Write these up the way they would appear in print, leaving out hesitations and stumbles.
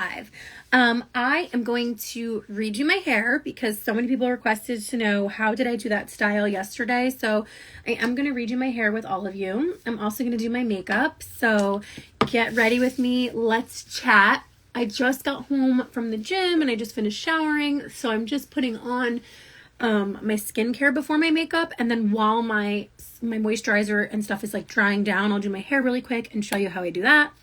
live. I am going to redo my hair because so many people requested to know how did I do that style yesterday. So I am going to redo my hair with all of you. I'm also going to do my makeup. So get ready with me. Let's chat. I just got home from the gym and I just finished showering. So I'm just putting on my skincare before my makeup, and then while my moisturizer and stuff is like drying down, I'll do my hair really quick and show you how I do that.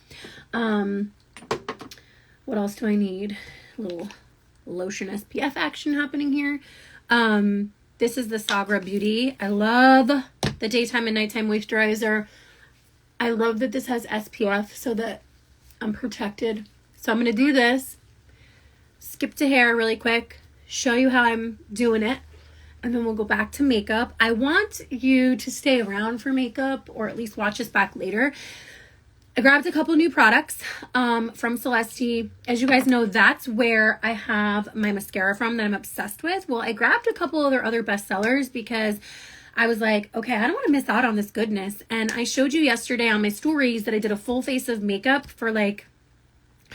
What else do I need? A little lotion SPF action happening here. This is the Sagra Beauty. I love the daytime and nighttime moisturizer. I love that this has SPF so that I'm protected. So I'm going to do this, skip to hair really quick, show you how I'm doing it, and then we'll go back to makeup. I want you to stay around for makeup, or at least watch us back later. I grabbed a couple new products from Celeste. As you guys know, that's where I have my mascara from that I'm obsessed with. Well, I grabbed a couple of their other bestsellers because I was like, okay, I don't want to miss out on this goodness. And I showed you yesterday on my stories that I did a full face of makeup for like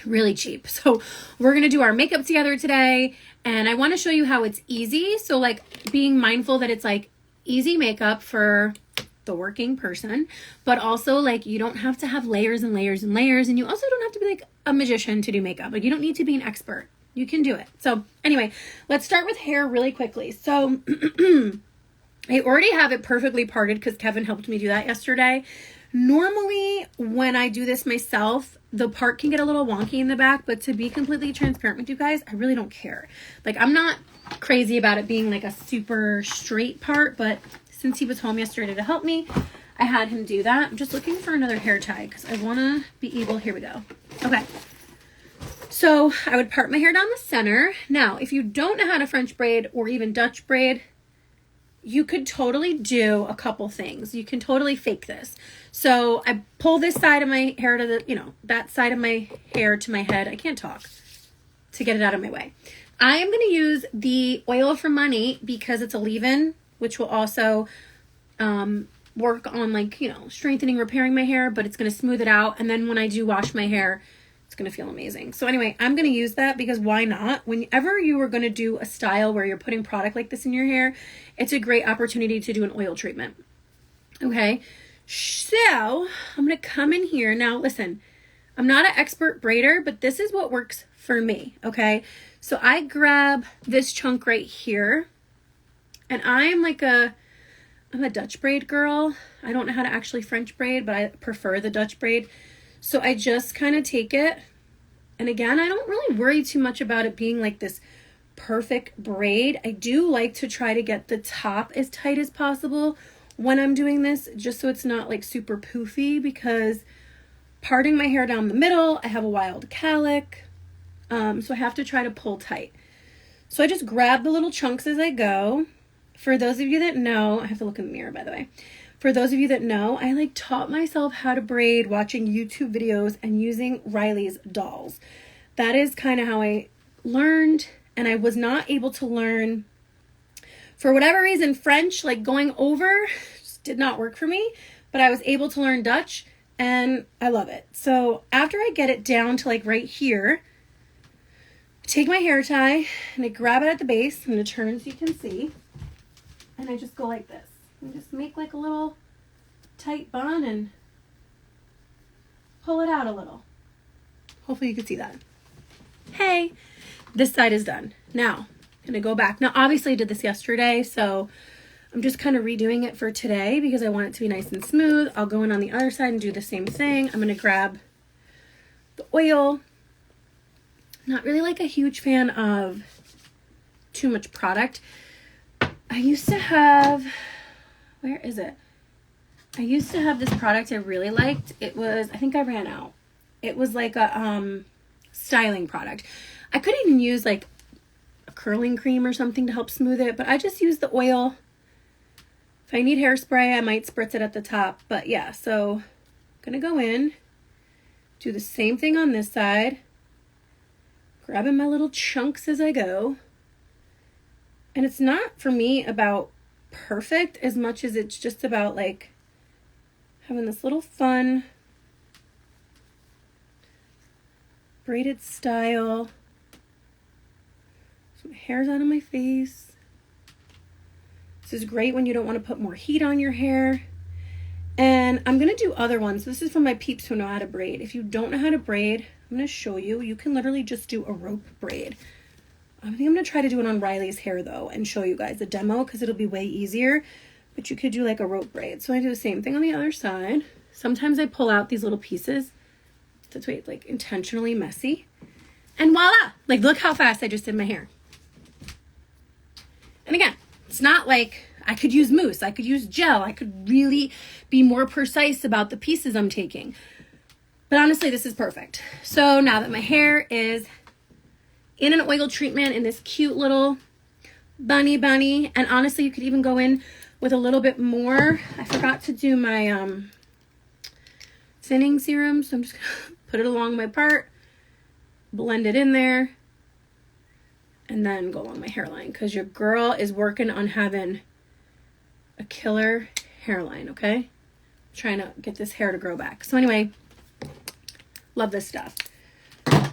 really cheap. So we're going to do our makeup together today. And I want to show you how it's easy. So like being mindful that it's like easy makeup for the working person, but also like you don't have to have layers and layers and layers. And you also don't have to be like a magician to do makeup. Like you don't need to be an expert. You can do it. So anyway, let's start with hair really quickly. So I already have it perfectly parted because Kevin helped me do that yesterday. Normally when I do this myself, the part can get a little wonky in the back, but to be completely transparent with you guys, I really don't care. Like I'm not crazy about it being like a super straight part, but since he was home yesterday to help me, I had him do that. I'm just looking for another hair tie because I want to be able, here we go. Okay. So I would part my hair down the center. Now, if you don't know how to French braid or even Dutch braid, you could totally do a couple things. You can totally fake this. So I pull this side of my hair to the, that side of my hair to my head. I can't talk to get it out of my way. I am going to use the Oil for Money because it's a leave-in, which will also work on like, strengthening, repairing my hair, but it's going to smooth it out. And then when I do wash my hair, it's going to feel amazing. So anyway, I'm going to use that because why not? Whenever you are going to do a style where you're putting product like this in your hair, it's a great opportunity to do an oil treatment. Okay. So I'm going to come in here. Now, listen, I'm not an expert braider, but this is what works for me. Okay. So I grab this chunk right here and I'm a Dutch braid girl. I don't know how to actually French braid, but I prefer the Dutch braid. So I just kind of take it, and again, I don't really worry too much about it being like this perfect braid. I do like to try to get the top as tight as possible when I'm doing this, just so it's not like super poofy, because parting my hair down the middle, I have a wild calic, so I have to try to pull tight. So I just grab the little chunks as I go. For those of you that know, I have to look in the mirror, by the way. For those of you that know, I taught myself how to braid watching YouTube videos and using Riley's dolls. That is kind of how I learned, and I was not able to learn, for whatever reason, French, like going over, just did not work for me, but I was able to learn Dutch, and I love it. So after I get it down to like right here, I take my hair tie, and I grab it at the base. I'm going to turn so you can see, and I just go like this. And just make like a little tight bun and pull it out a little. Hopefully you can see that. Hey, this side is done. Now, I'm gonna go back. Now, obviously I did this yesterday, so I'm just kind of redoing it for today because I want it to be nice and smooth. I'll go in on the other side and do the same thing. I'm gonna grab the oil. Not really like a huge fan of too much product. I used to have... Where is it? I used to have this product I really liked. It was, I think I ran out. It was like a styling product. I could even use like a curling cream or something to help smooth it, but I just use the oil. If I need hairspray, I might spritz it at the top. But yeah, so I'm gonna go in, do the same thing on this side, grabbing my little chunks as I go. And it's not for me about perfect as much as it's just about like having this little fun braided style. So my hair's out of my face. This is great when you don't want to put more heat on your hair. And I'm going to do other ones. This is for my peeps who know how to braid. If you don't know how to braid, I'm going to show you. You can literally just do a rope braid. I think I'm going to try to do it on Riley's hair though and show you guys a demo because it'll be way easier. But you could do like a rope braid. So I do the same thing on the other side. Sometimes I pull out these little pieces. That's why it's like intentionally messy. And voila! Like look how fast I just did my hair. And again, it's not like I could use mousse. I could use gel. I could really be more precise about the pieces I'm taking. But honestly, this is perfect. So now that my hair is in an oil treatment in this cute little bunny, and honestly, you could even go in with a little bit more. I forgot to do my thinning serum, so I'm just gonna put it along my part, blend it in there, and then go along my hairline because your girl is working on having a killer hairline, okay? Trying to get this hair to grow back. So anyway, love this stuff.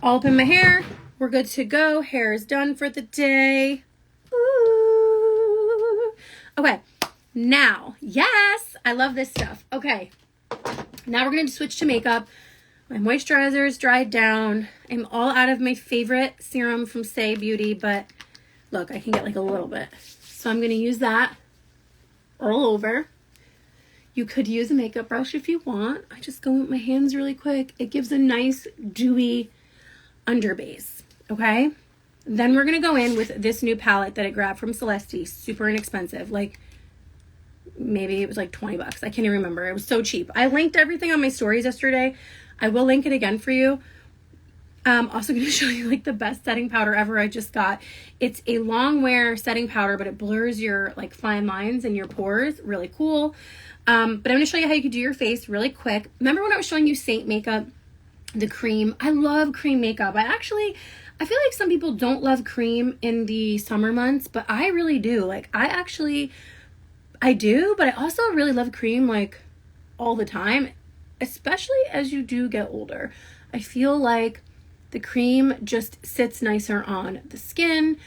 All up in my hair. We're good to go. Hair is done for the day. Ooh. Okay, now, yes, I love this stuff. Okay, now we're going to switch to makeup. My moisturizer is dried down. I'm all out of my favorite serum from Saie Beauty, but look, I can get like a little bit. So I'm going to use that all over. You could use a makeup brush if you want. I just go with my hands really quick. It gives a nice dewy underbase, okay? Then we're going to go in with this new palette that I grabbed from Celeste. Super inexpensive. Like, maybe it was like 20 bucks. I can't even remember. It was so cheap. I linked everything on my stories yesterday. I will link it again for you. I'm also going to show you like the best setting powder ever I just got. It's a long wear setting powder, but it blurs your like fine lines and your pores. Really cool. But I'm going to show you how you could do your face really quick. Remember when I was showing you Saint makeup, the cream? I love cream makeup. I feel like some people don't love cream in the summer months, but I really do. Like I do, but I also really love cream like all the time, especially as you do get older. I feel like the cream just sits nicer on the skin.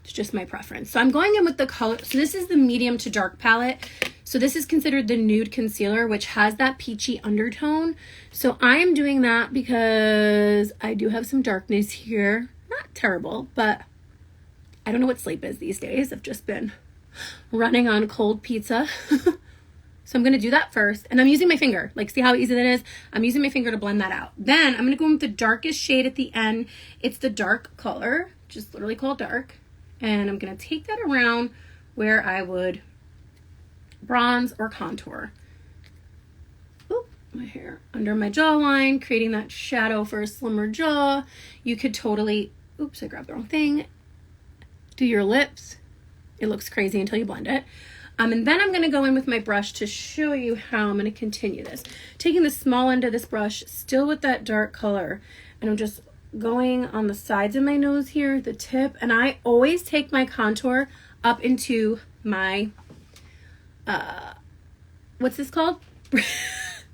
It's just my preference. So I'm going in with the color. So this is the medium to dark palette. So this is considered the nude concealer, which has that peachy undertone. So I am doing that because I do have some darkness here. Not terrible, but I don't know what sleep is these days. I've just been running on cold pizza. So I'm going to do that first. And I'm using my finger. Like, see how easy that is? I'm using my finger to blend that out. Then I'm going to go in with the darkest shade at the end. It's the dark color, just literally called dark. And I'm going to take that around where I would bronze or contour. Oop, my hair under my jawline, creating that shadow for a slimmer jaw. You could totally, oops, I grabbed the wrong thing. Do your lips. It looks crazy until you blend it. And then I'm going to go in with my brush to show you how I'm going to continue this. Taking the small end of this brush, still with that dark color, and I'm just going on the sides of my nose here, the tip, and I always take my contour up into my, what's this called?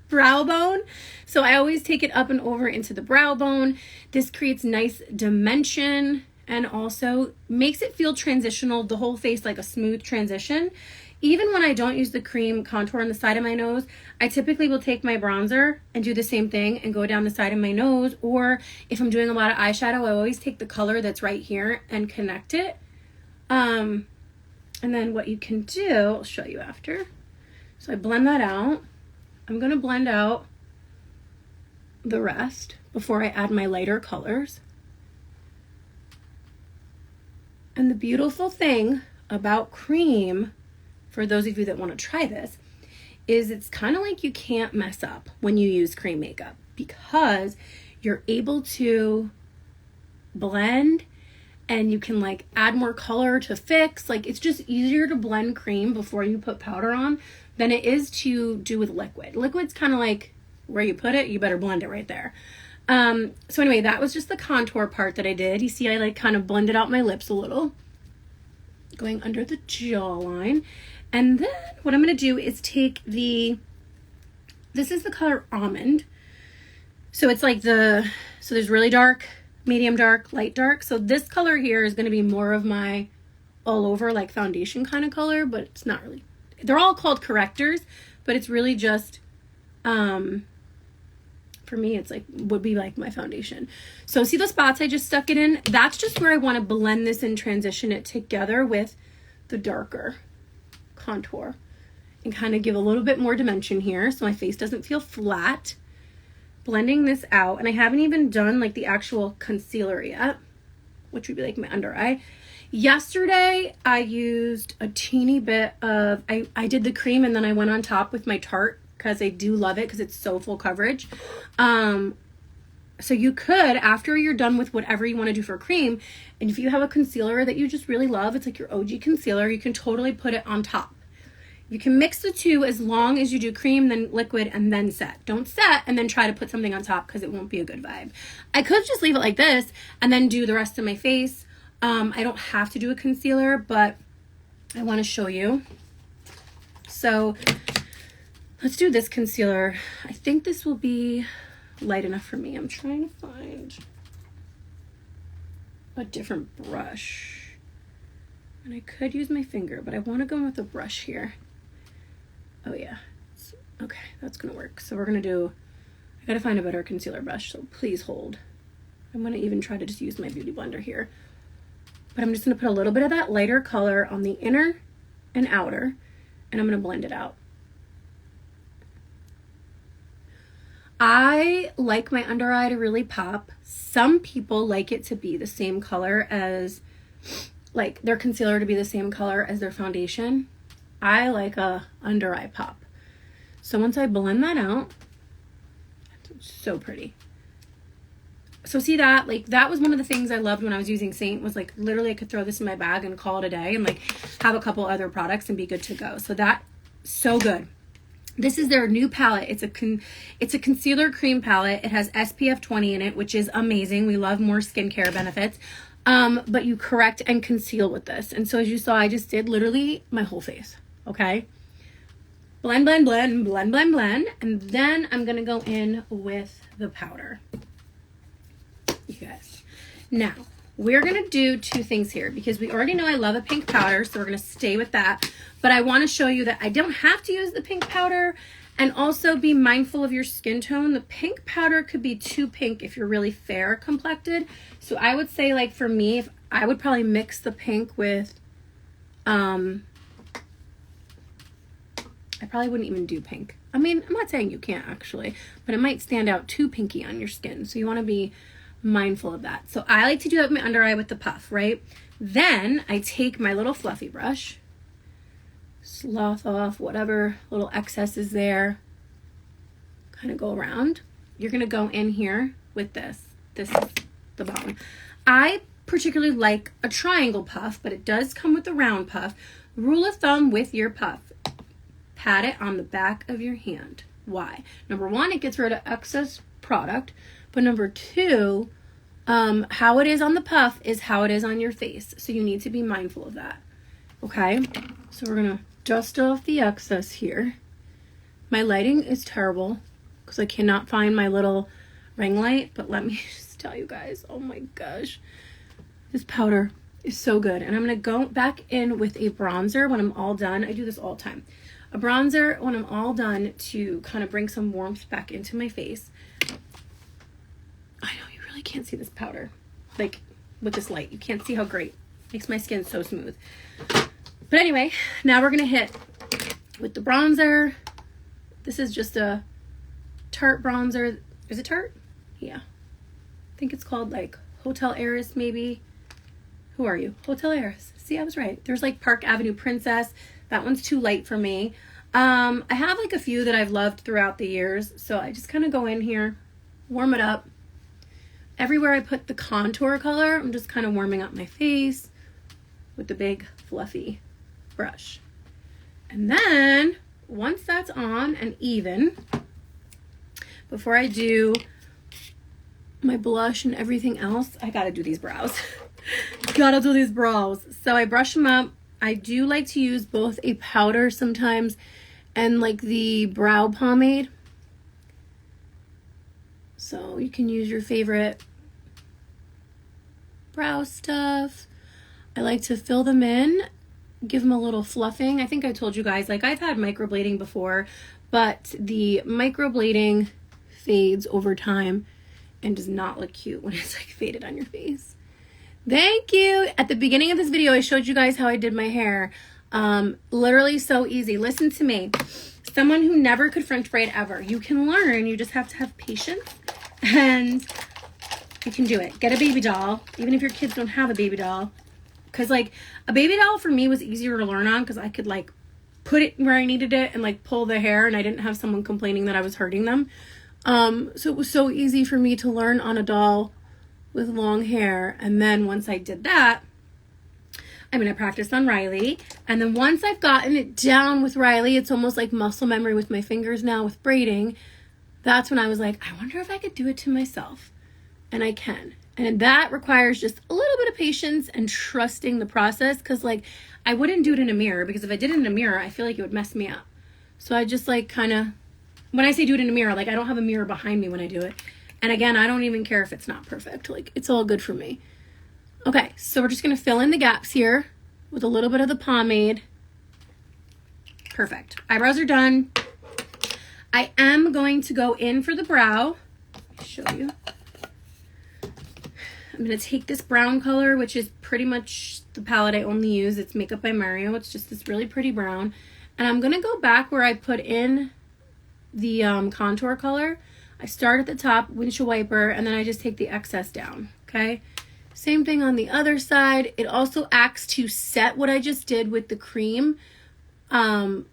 Brow bone. So I always take it up and over into the brow bone. This creates nice dimension and also makes it feel transitional, the whole face like a smooth transition. Even when I don't use the cream contour on the side of my nose, I typically will take my bronzer and do the same thing and go down the side of my nose. Or if I'm doing a lot of eyeshadow, I always take the color that's right here and connect it. And then what you can do, I'll show you after. So I blend that out. I'm going to blend out the rest before I add my lighter colors. And the beautiful thing about cream, for those of you that want to try this, is it's kind of like you can't mess up when you use cream makeup because you're able to blend and you can like add more color to fix. Like it's just easier to blend cream before you put powder on than it is to do with liquid. Liquid's kind of like where you put it, you better blend it right there. So anyway, that was just the contour part that I did. You see I like kind of blended out my lips a little, going under the jawline. And then what I'm going to do is take this is the color Almond. So it's like so there's really dark, medium dark, light dark. So this color here is going to be more of my all over like foundation kind of color, but it's not really. They're all called correctors, but it's really just, for me, it's like, would be like my foundation. So see the spots I just stuck it in? That's just where I want to blend this and transition it together with the darker contour and kind of give a little bit more dimension here so my face doesn't feel flat. Blending this out, and I haven't even done like the actual concealer yet, which would be like my under eye. Yesterday I used a teeny bit of, I did the cream and then I went on top with my Tarte because I do love it because it's so full coverage. So you could, after you're done with whatever you want to do for cream, and if you have a concealer that you just really love, it's like your OG concealer, you can totally put it on top. You can mix the two as long as you do cream, then liquid, and then set. Don't set and then try to put something on top because it won't be a good vibe. I could just leave it like this and then do the rest of my face. I don't have to do a concealer, but I want to show you. So let's do this concealer. I think this will be light enough for me. I'm trying to find a different brush. And I could use my finger, but I want to go with a brush here. Oh yeah. Okay, that's going to work. So we're going to do, I got to find a better concealer brush, so please hold. I'm going to even try to just use my Beauty Blender here. But I'm just going to put a little bit of that lighter color on the inner and outer, and I'm going to blend it out. I like my under eye to really pop. Some people like it to be the same color as, like their concealer to be the same color as their foundation. I like a under eye pop. So once I blend that out, it's so pretty. So see that, like that was one of the things I loved when I was using Saint, was like literally I could throw this in my bag and call it a day and like have a couple other products and be good to go. So that, so good. This is their new palette. It's a concealer cream palette. It has SPF 20 in it, which is amazing. We love more skincare benefits. But you correct and conceal with this. And so as you saw, I just did literally my whole face. Okay. Blend, blend, blend, blend, blend, blend. And then I'm going to go in with the powder. You guys. Now, we're going to do two things here because we already know I love a pink powder. So we're going to stay with that. But I want to show you that I don't have to use the pink powder, and also be mindful of your skin tone. The pink powder could be too pink if you're really fair complected. So I would say, like for me, if I would probably mix the pink with, I probably wouldn't even do pink. I mean, I'm not saying you can't actually, but it might stand out too pinky on your skin. So you want to be mindful of that. So I like to do that with my under eye with the puff, right? Then I take my little fluffy brush, slough off whatever little excess is there, kind of go around. You're going to go in here with this is the bottom. I particularly like a triangle puff, but it does come with a round puff. Rule of thumb with your puff, pat it on the back of your hand. Why? Number one, it gets rid of excess product, but number two, how it is on the puff is how it is on your face, so you need to be mindful of that. Okay, so we're gonna dust off the excess here. My lighting is terrible because I cannot find my little ring light, but let me just tell you guys, oh my gosh, this powder is so good. And I'm gonna go back in with a bronzer when I'm all done. I do this all the time. A bronzer when I'm all done to kind of bring some warmth back into my face. I know you really can't see this powder, like with this light. You can't see how great. Makes my skin so smooth. But anyway, now we're going to hit with the bronzer. This is just a Tarte bronzer. Is it Tarte? Yeah. I think it's called like Hotel Heiress maybe. Who are you? Hotel Heiress. See, I was right. There's like Park Avenue Princess. That one's too light for me. I have like a few that I've loved throughout the years. So I just kind of go in here, warm it up. Everywhere I put the contour color, I'm just kind of warming up my face with the big fluffy brush. And then once that's on and even, before I do my blush and everything else, I gotta do these brows. Gotta do these brows. So I brush them up. I do like to use both a powder sometimes and like the brow pomade. So you can use your favorite brow stuff. I like to fill them in, give them a little fluffing. I think I told you guys, like, I've had microblading before, but the microblading fades over time and does not look cute when it's like faded on your face. Thank you. At the beginning of this video, I showed you guys how I did my hair. Literally so easy. Listen to me. Someone who never could French braid ever. You can learn. You just have to have patience, and you can do it. Get a baby doll, even if your kids don't have a baby doll. Because, like, a baby doll for me was easier to learn on because I could, like, put it where I needed it and, like, pull the hair, and I didn't have someone complaining that I was hurting them. So it was so easy for me to learn on a doll with long hair. And then once I did that, I practiced on Riley. And then once I've gotten it down with Riley, it's almost like muscle memory with my fingers now with braiding. That's when I was like, I wonder if I could do it to myself. And I can. And that requires just a little bit of patience and trusting the process. Because, like, I wouldn't do it in a mirror. Because if I did it in a mirror, I feel like it would mess me up. So I just, like, kind of, when I say do it in a mirror, like, I don't have a mirror behind me when I do it. And again, I don't even care if it's not perfect. Like, it's all good for me. Okay, so we're just going to fill in the gaps here with a little bit of the pomade. Perfect. Eyebrows are done. I am going to go in for the brow. Let me show you. I'm going to take this brown color, which is pretty much the palette I only use. It's Makeup by Mario. It's just this really pretty brown. And I'm going to go back where I put in the contour color. I start at the top, windshield wiper, and then I just take the excess down, okay? Same thing on the other side. It also acts to set what I just did with the cream, but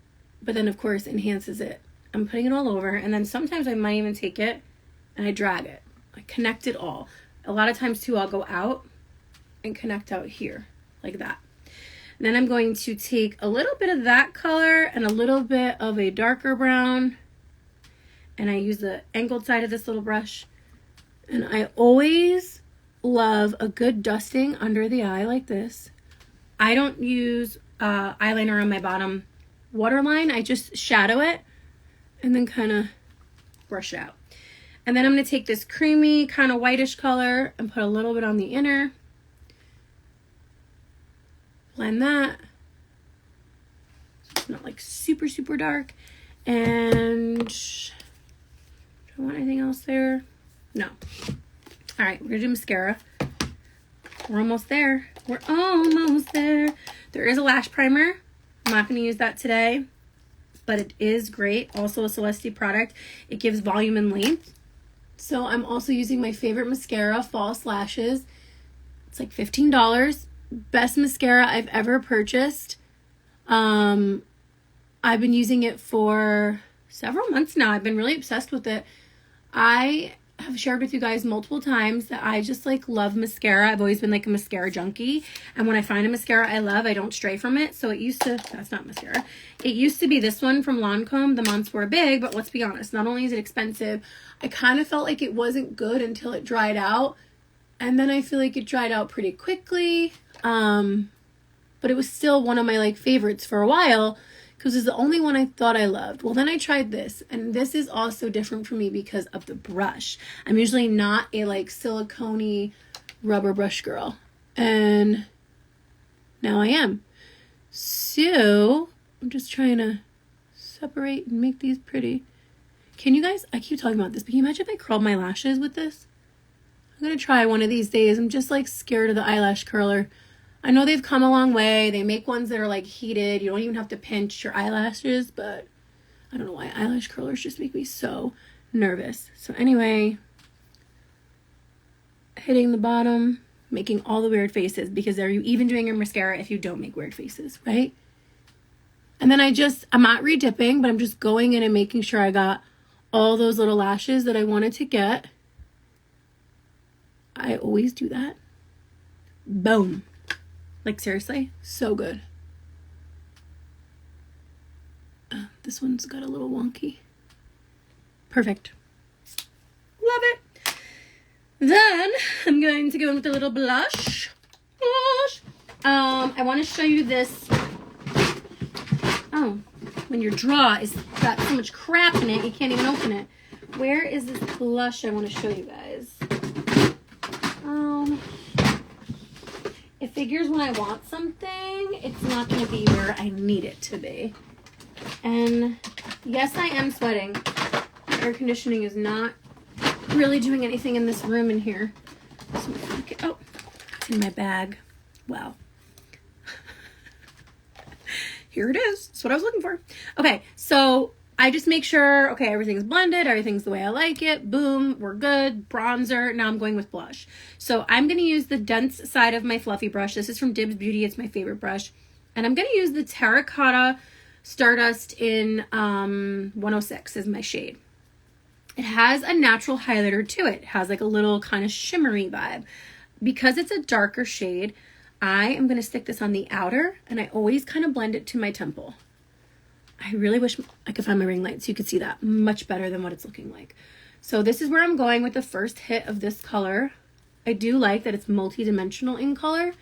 then, of course, enhances it. I'm putting it all over, and then sometimes I might even take it and I drag it. I connect it all. A lot of times, too, I'll go out and connect out here, like that. And then I'm going to take a little bit of that color and a little bit of a darker brown, and I use the angled side of this little brush. And I always love a good dusting under the eye like this. I don't use eyeliner on my bottom waterline. I just shadow it and then kind of brush it out. And then I'm going to take this creamy kind of whitish color and put a little bit on the inner. Blend that. It's not like super, super dark. And do I want anything else there? No. All right, we're going to do mascara. We're almost there. We're almost there. There is a lash primer. I'm not going to use that today, but it is great. Also a Celeste product. It gives volume and length. So I'm also using my favorite mascara, False Lashes. It's like $15. Best mascara I've ever purchased. I've been using it for several months now. I've been really obsessed with it. I have shared with you guys multiple times that I just like love mascara. I've always been like a mascara junkie. And when I find a mascara I love, I don't stray from it. So it used to, that's not mascara. It used to be this one from Lancome, the Monsoir Big, but let's be honest, not only is it expensive, I kind of felt like it wasn't good until it dried out. And then I feel like it dried out pretty quickly. But it was still one of my like favorites for a while, because it's the only one I thought I loved. Well, then I tried this, and this is also different for me because of the brush. I'm usually not a like silicone-y rubber brush girl, and now I am. So I'm just trying to separate and make these pretty. Can you guys, I keep talking about this, but can you imagine if I curled my lashes with this? I'm going to try one of these days. I'm just like scared of the eyelash curler. I know they've come a long way. They make ones that are like heated. You don't even have to pinch your eyelashes, but I don't know why eyelash curlers just make me so nervous. So anyway, hitting the bottom, making all the weird faces, because are you even doing your mascara if you don't make weird faces, right? And then I'm not redipping, but I'm just going in and making sure I got all those little lashes that I wanted to get. I always do that. Boom. Like, seriously, so good. This one's got a little wonky. Perfect. Love it. Then I'm going to go in with a little blush. I want to show you this. Oh, when your drawer is got so much crap in it, you can't even open it. where is this blush I want to show you guys? It figures when I want something, it's not going to be where I need it to be. And yes, I am sweating. Air conditioning is not really doing anything in this room in here. So, okay. Oh, it's in my bag. Wow. Here it is. That's what I was looking for. Okay, so I just make sure, okay, everything's blended, everything's the way I like it. Boom, we're good. Bronzer. Now I'm going with blush. So I'm going to use the dense side of my fluffy brush. This is from Dibs Beauty. It's my favorite brush. And I'm going to use the Terracotta Stardust in 106 as my shade. It has a natural highlighter to it. It has like a little kind of shimmery vibe. Because it's a darker shade, I am going to stick this on the outer, and I always kind of blend it to my temple. I really wish I could find my ring light so you could see that much better than what it's looking like. So this is where I'm going with the first hit of this color. I do like that it's multi-dimensional in color.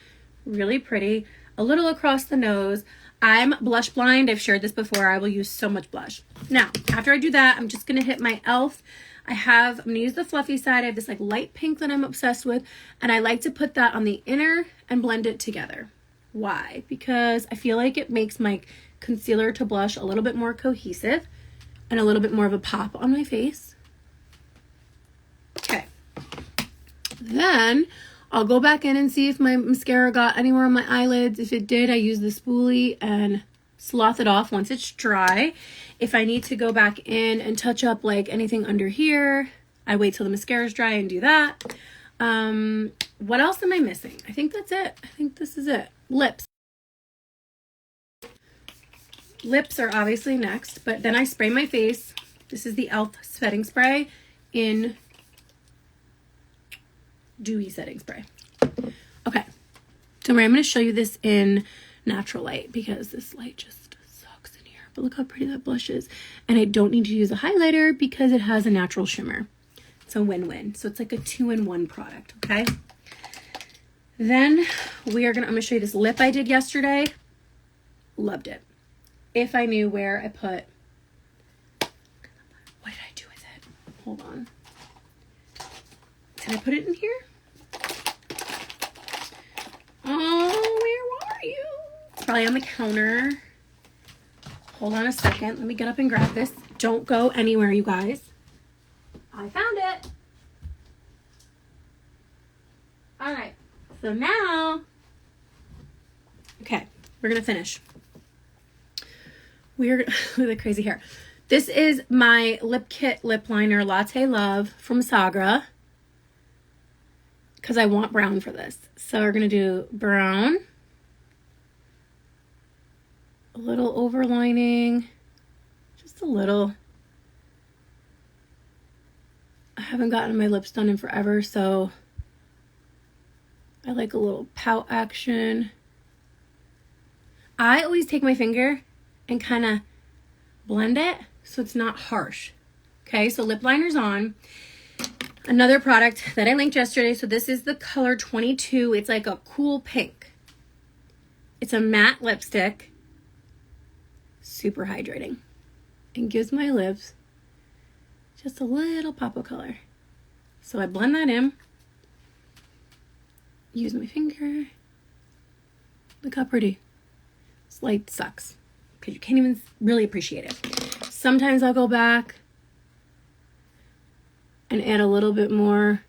Really pretty. A little across the nose. I'm blush blind. I've shared this before. I will use so much blush. Now, after I do that, I'm just going to hit my e.l.f. I'm going to use the fluffy side. I have this like light pink that I'm obsessed with. And I like to put that on the inner and blend it together. Why? Because I feel like it makes my concealer to blush a little bit more cohesive and a little bit more of a pop on my face. Okay. Then I'll go back in and see if my mascara got anywhere on my eyelids. If it did, I use the spoolie and sloth it off once it's dry. If I need to go back in and touch up like anything under here, I wait till the mascara is dry and do that. What else am I missing? I think that's it. I think this is it. Lips. Lips are obviously next, but then I spray my face. This is the e.l.f. setting spray in Dewy Setting Spray. Okay, so I'm going to show you this in natural light because this light just sucks in here. But look how pretty that blush is. And I don't need to use a highlighter because it has a natural shimmer. It's a win-win. So it's like a 2-in-1 product, okay? Then I'm going to show you this lip I did yesterday. Loved it. If I knew where I put, what did I do with it? Hold on. Did I put it in here? Oh, where are you? Probably on the counter. Hold on a second. Let me get up and grab this. Don't go anywhere, you guys. I found it. All right. So now, okay, we're going to finish. Weird with the crazy hair. This is my Lip Kit Lip Liner Latte Love from Sagra. Because I want brown for this. So we're going to do brown. A little overlining. Just a little. I haven't gotten my lips done in forever, so I like a little pout action. I always take my finger and kind of blend it so it's not harsh. Okay, so lip liner's on. Another product that I linked yesterday. So this is the color 22. It's like a cool pink. It's a matte lipstick. Super hydrating. And gives my lips just a little pop of color. So I blend that in. Use my finger. Look how pretty. This light sucks because you can't even really appreciate it. Sometimes I'll go back and add a little bit more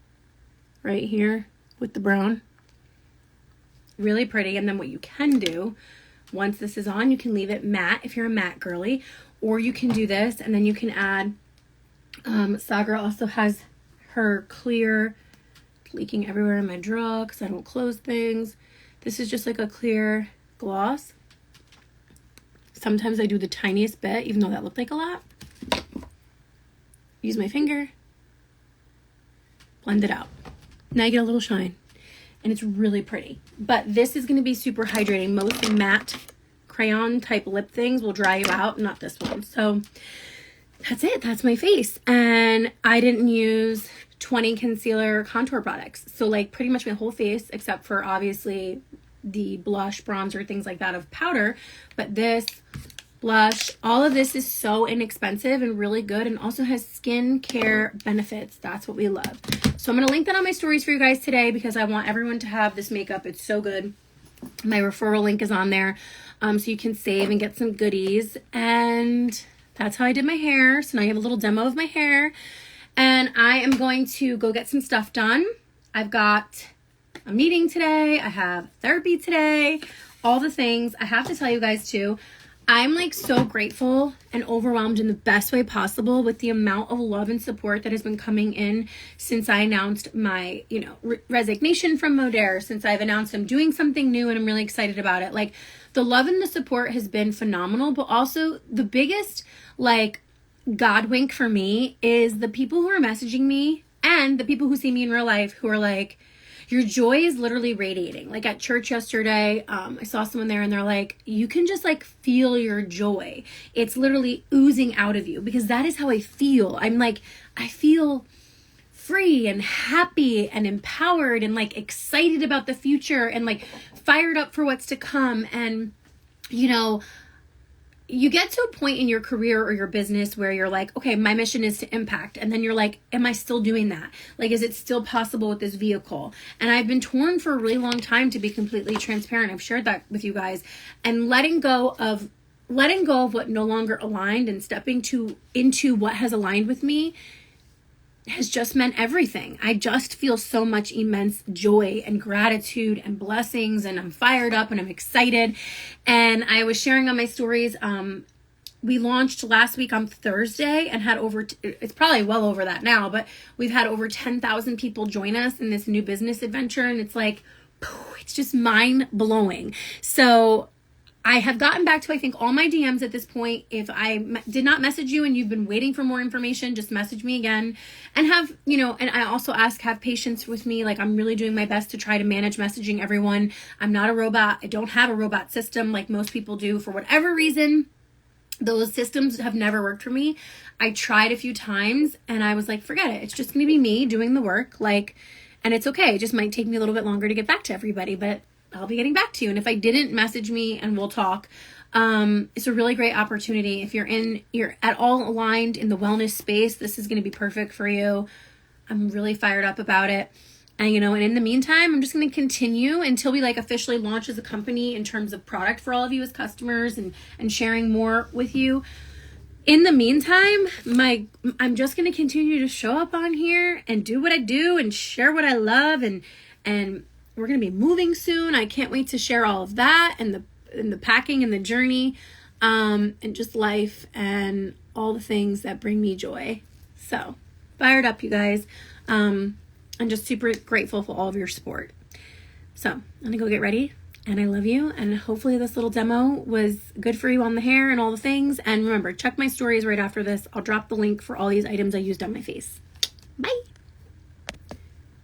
right here with the brown. Really pretty. And then what you can do, once this is on, you can leave it matte if you're a matte girly, or you can do this and then you can add, Sagra also has her clear, leaking everywhere in my drawer because I don't close things. This is just like a clear gloss. Sometimes I do the tiniest bit, even though that looked like a lot. Use my finger. Blend it out. Now you get a little shine. And it's really pretty. But this is going to be super hydrating. Most matte crayon type lip things will dry you out. Not this one. So that's it. That's my face. And I didn't use 20 concealer contour products. So like pretty much my whole face, except for obviously the blush, bronzer, things like that of powder. But this blush. All of this is so inexpensive and really good, and also has skincare benefits. That's what we love. So I'm going to link that on my stories for you guys today because I want everyone to have this makeup. It's so good. My referral link is on there, so you can save and get some goodies. And that's how I did my hair. So now you have a little demo of my hair, and I am going to go get some stuff done. I've got a meeting today. I have therapy today, all the things. I have to tell you guys too, I'm like so grateful and overwhelmed in the best way possible with the amount of love and support that has been coming in since I announced my, resignation from Modere, since I've announced I'm doing something new and I'm really excited about it. Like, the love and the support has been phenomenal, but also the biggest, God wink for me is the people who are messaging me and the people who see me in real life who are like, your joy is literally radiating. Like at church yesterday, I saw someone there and they're like, you can just feel your joy. It's literally oozing out of you, because that is how I feel. I feel free and happy and empowered and excited about the future and fired up for what's to come. And, you get to a point in your career or your business where you're like, okay, my mission is to impact. And then you're like, am I still doing that? Is it still possible with this vehicle? And I've been torn for a really long time, to be completely transparent. I've shared that with you guys. And letting go of what no longer aligned and stepping into what has aligned with me has just meant everything. I just feel so much immense joy and gratitude and blessings, and I'm fired up and I'm excited. And I was sharing on my stories, we launched last week on Thursday and had it's probably well over that now, but we've had over 10,000 people join us in this new business adventure. And it's it's just mind blowing. So I have gotten back to, I think, all my DMs at this point. If I did not message you and you've been waiting for more information, just message me again. And and I also have patience with me. I'm really doing my best to try to manage messaging everyone. I'm not a robot. I don't have a robot system like most people do. For whatever reason, those systems have never worked for me. I tried a few times and I was like, forget it. It's just going to be me doing the work. And it's okay. It just might take me a little bit longer to get back to everybody, but I'll be getting back to you. And if I didn't, message me and we'll talk. It's a really great opportunity. If you're at all aligned in the wellness space, this is going to be perfect for you. I'm really fired up about it. And, and in the meantime, I'm just going to continue until we officially launch as a company in terms of product for all of you as customers and sharing more with you. In the meantime, I'm just going to continue to show up on here and do what I do and share what I love, and we're going to be moving soon. I can't wait to share all of that and the packing and the journey, and just life and all the things that bring me joy. So fired up, you guys. I'm just super grateful for all of your support. So I'm going to go get ready, and I love you. And hopefully this little demo was good for you on the hair and all the things. And remember, check my stories right after this. I'll drop the link for all these items I used on my face.